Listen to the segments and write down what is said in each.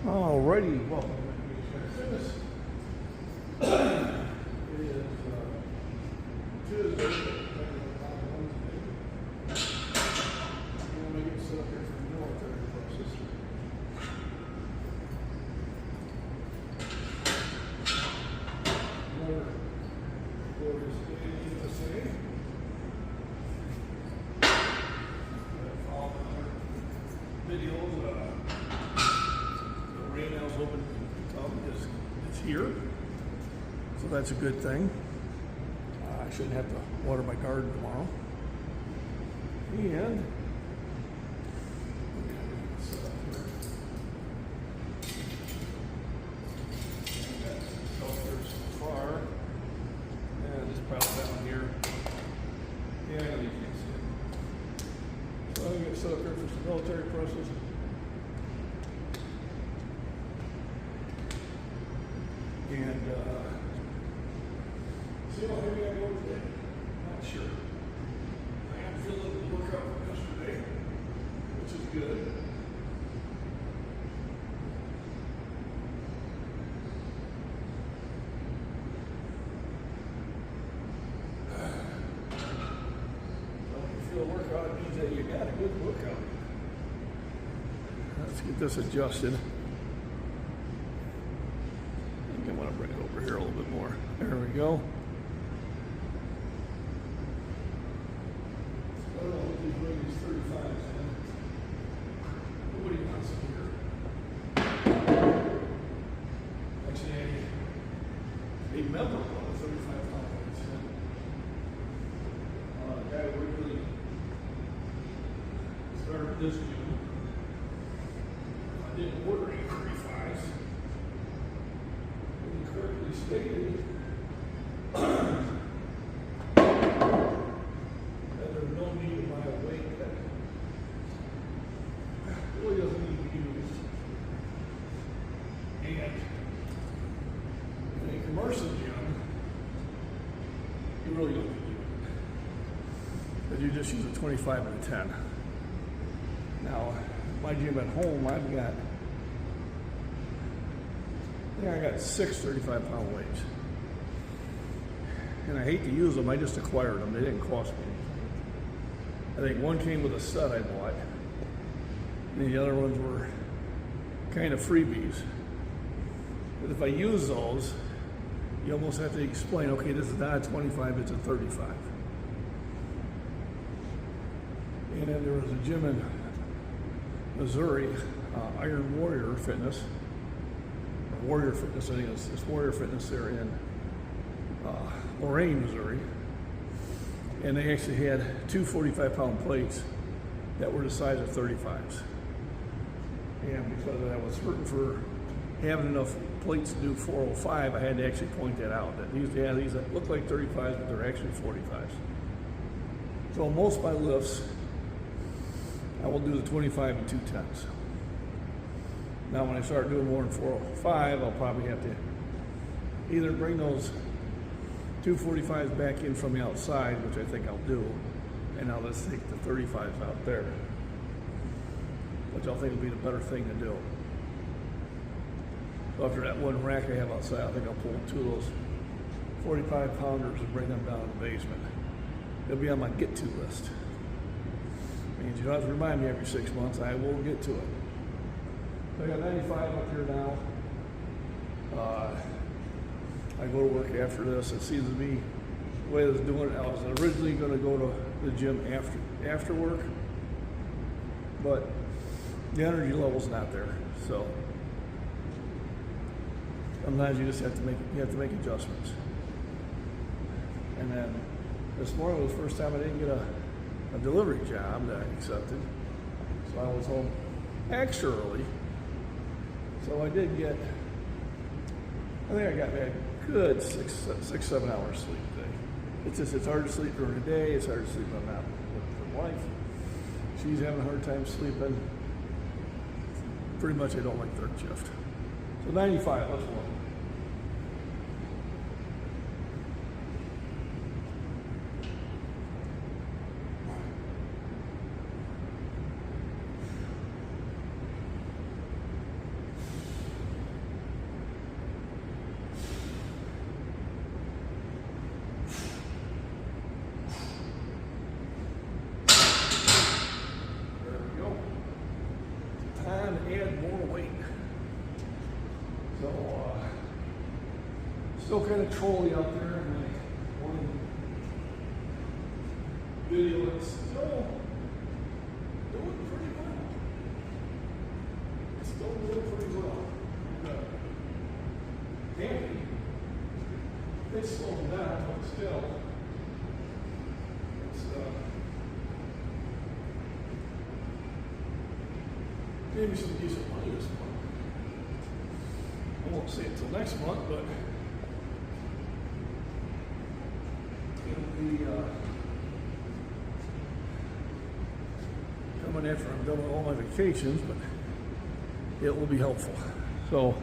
Alrighty, welcome to Fitness. It is Tuesday. I'm going to get set up here for the military process. More glorious day in the USA. Follow our videos. Right now is open to come because it's here, so that's a good thing. I shouldn't have to water my garden tomorrow. And so far, and this pile down here. Yeah, you can't see it. So I'm going to set up here for some military process. And see how heavy I go today? Not sure. I am feeling the workout from yesterday, which is good. So when you feel a workout, it means that you got a good workout. Let's get this adjusted. I want to bring it over here a little bit more. There we go. I don't know what these ratings 35s in. Nobody wants them here. Actually, a member of the 35 pounds. A guy who really started this June. I didn't order any 35s. Correctly stated that there's no need to buy a weight that really doesn't need to be used. And in a commercial gym, you really don't need to use it. But you just use a 25 and a 10. Now, my gym at home, I got 6 35-pound weights. And I hate to use them, I just acquired them. They didn't cost me anything. I think one came with a set I bought, and the other ones were kind of freebies. But if I use those, you almost have to explain, okay, this is not a 25, it's a 35. And then there was a gym in Missouri, Iron Warrior Fitness. Warrior Fitness, I think it's Warrior Fitness there in Lorain, Missouri. And they actually had 2 45-pound plates that were the size of 35s. And because I was hurting for having enough plates to do 405, I had to actually point that out. That these that look like 35s, but they're actually 45s. So most of my lifts, I will do the 25 and 2 10s. Now, when I start doing more than 405, I'll probably have to either bring those 2 45s back in from the outside, which I think I'll do, and now let's take the 35s out there, which I think will be the better thing to do. So after that one rack I have outside, I think I'll pull 2 of those 45-pounders and bring them down to the basement. It'll be on my get-to list. Means you don't have to remind me every 6 months. I will get to it. So I got 95 up here now. I go to work after this. It seems to be the way I was doing it. I was originally going to go to the gym after work, but the energy level's not there. So sometimes you just have to make adjustments. And then this morning was the first time I didn't get a delivery job that I accepted, so I was home extra early. So I did get, I think I got a good 6-7 hours sleep today. It's hard to sleep during the day. It's hard to sleep on that with the wife. She's having a hard time sleeping. Pretty much I don't like third shift. So 95, let's walk. add more weight. So, still kind of trolly out there in my one video. It's still doing pretty well. It's still doing pretty well. Happy. It's slowing down, but still, it's maybe some decent money this month. I won't say it till next month, but it'll be coming after I'm done with all my vacations, but it will be helpful. So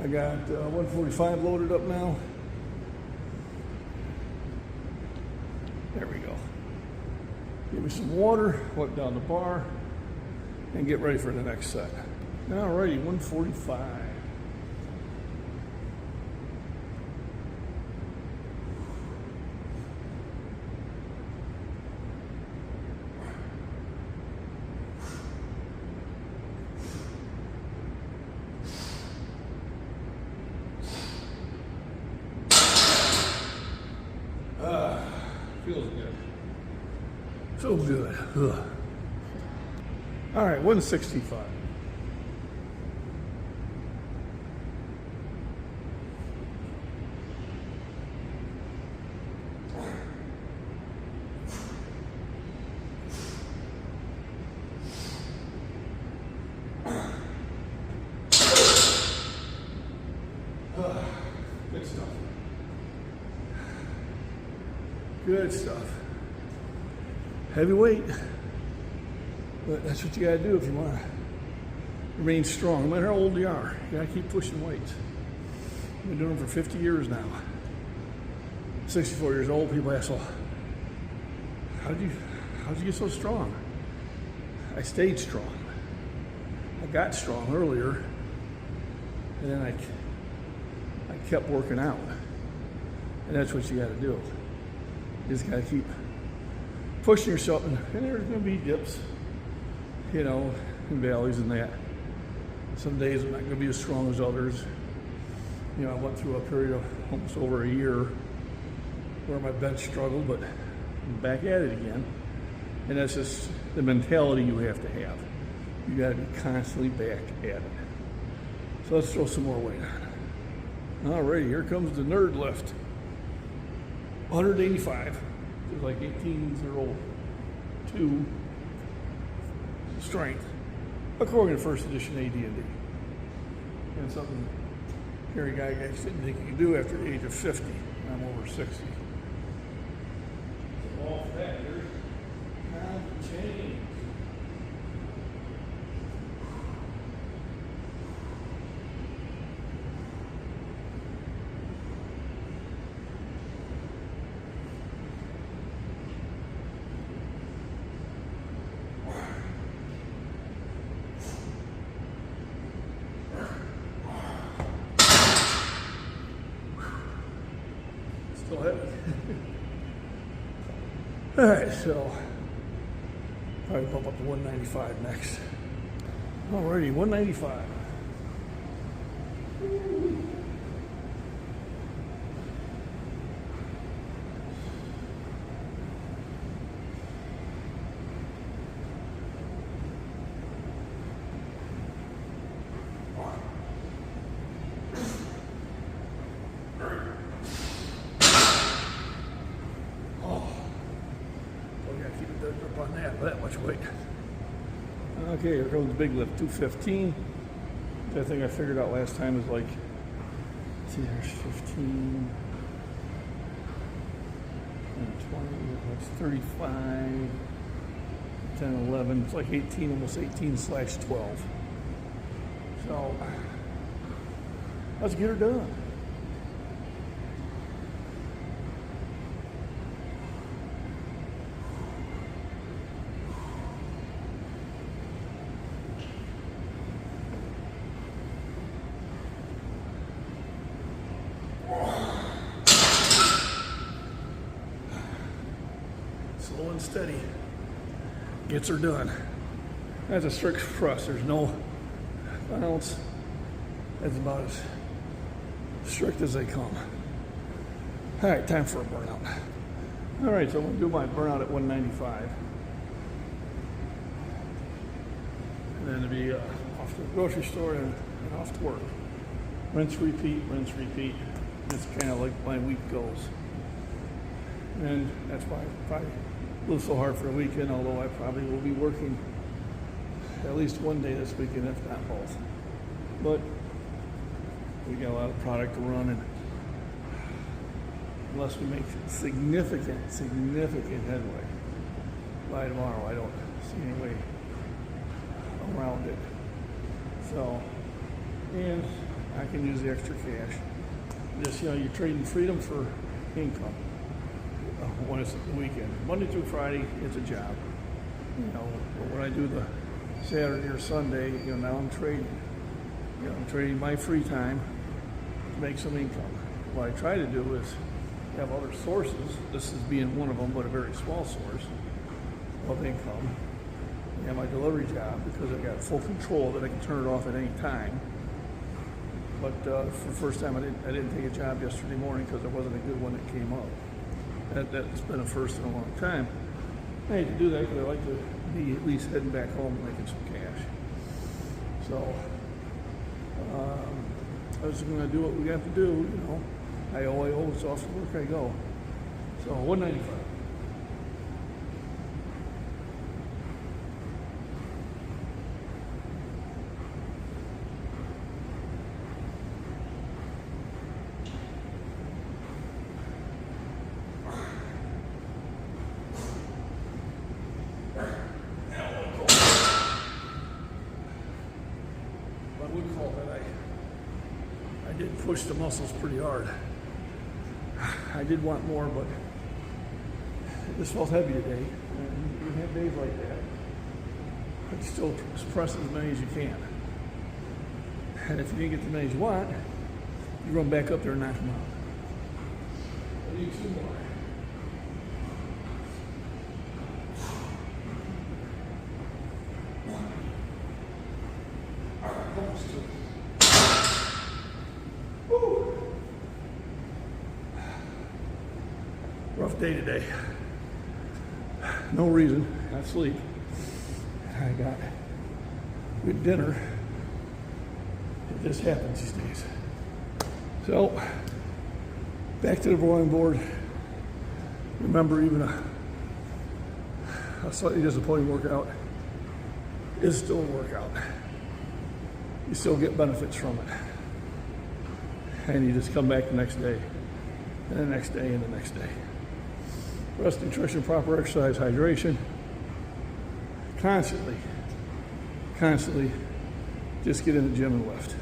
I got 145 loaded up now. There we go. Give me some water, wipe down the bar, and get ready for the next set. Alrighty, 145. Feels good. So good. Ugh. All right, 165. Good stuff. Good stuff. Heavy weight, but that's what you gotta do if you want to remain strong. No matter how old you are, you gotta keep pushing weights. I've been doing it for 50 years now. 64 years old, people ask, well, how'd you get so strong? I stayed strong. I got strong earlier, and then I kept working out. And that's what you gotta do. You just gotta keep pushing yourself, and there's gonna be dips, you know, and valleys and that. Some days I'm not gonna be as strong as others. You know, I went through a period of almost over a year where my bench struggled, but I'm back at it again. And that's just the mentality you have to have. You gotta be constantly back at it. So let's throw some more weight on. Alrighty, here comes the nerd lift. 185. It's like 1802 strength, according to first edition AD&D. And something Harry Gygax didn't think he could do after the age of 50. I'm over 60. So all factors have changed. Still heavy. All right, so probably bump up to 195 next. Alrighty, 195. On that much weight. Okay, here goes the big lift, 215. I think I figured out last time is like, let's see, there's 15 and 20, that's 35, 10, 11, it's like 18, almost 18/12. So, let's get her done. Slow and steady gets her done. That's a strict thrust. There's no ounce. That's about as strict as they come. All right, time for a burnout. All right, so I'm gonna do my burnout at 195. And then to be off to the grocery store and off to work. Rinse, repeat, rinse, repeat. It's kind of like my week goes. And that's why I probably live so hard for a weekend, although I probably will be working at least one day this weekend, if not both. But we got a lot of product to run, and unless we make significant headway by tomorrow, I don't see any way around it. So, and I can use the extra cash. Just, you're trading freedom for income when it's the weekend. Monday through Friday, it's a job. But when I do the Saturday or Sunday, now I'm trading. I'm trading my free time to make some income. What I try to do is have other sources, this is being one of them, but a very small source of income. I have my delivery job because I've got full control that I can turn it off at any time. But for the first time, I didn't take a job yesterday morning because there wasn't a good one that came up. That's been a first in a long time. I hate to do that because I like to be at least heading back home and making some cash. So I was going to do what we have to do. I owe, it's off to work I go. So 195. I would call that I did push the muscles pretty hard. I did want more, but this felt heavy today. And you have days like that, but you still press as many as you can. And if you didn't get as many as you want, you run back up there and knock them out. I need 2 more. Almost 2. Woo. Rough day today. No reason, not sleep. I got good dinner. It just happens these days. So, back to the drawing board. Remember, even a slightly disappointing workout is still a workout. You still get benefits from it. And you just come back the next day, and the next day, and the next day. Rest, nutrition, proper exercise, hydration. Constantly, just get in the gym and lift.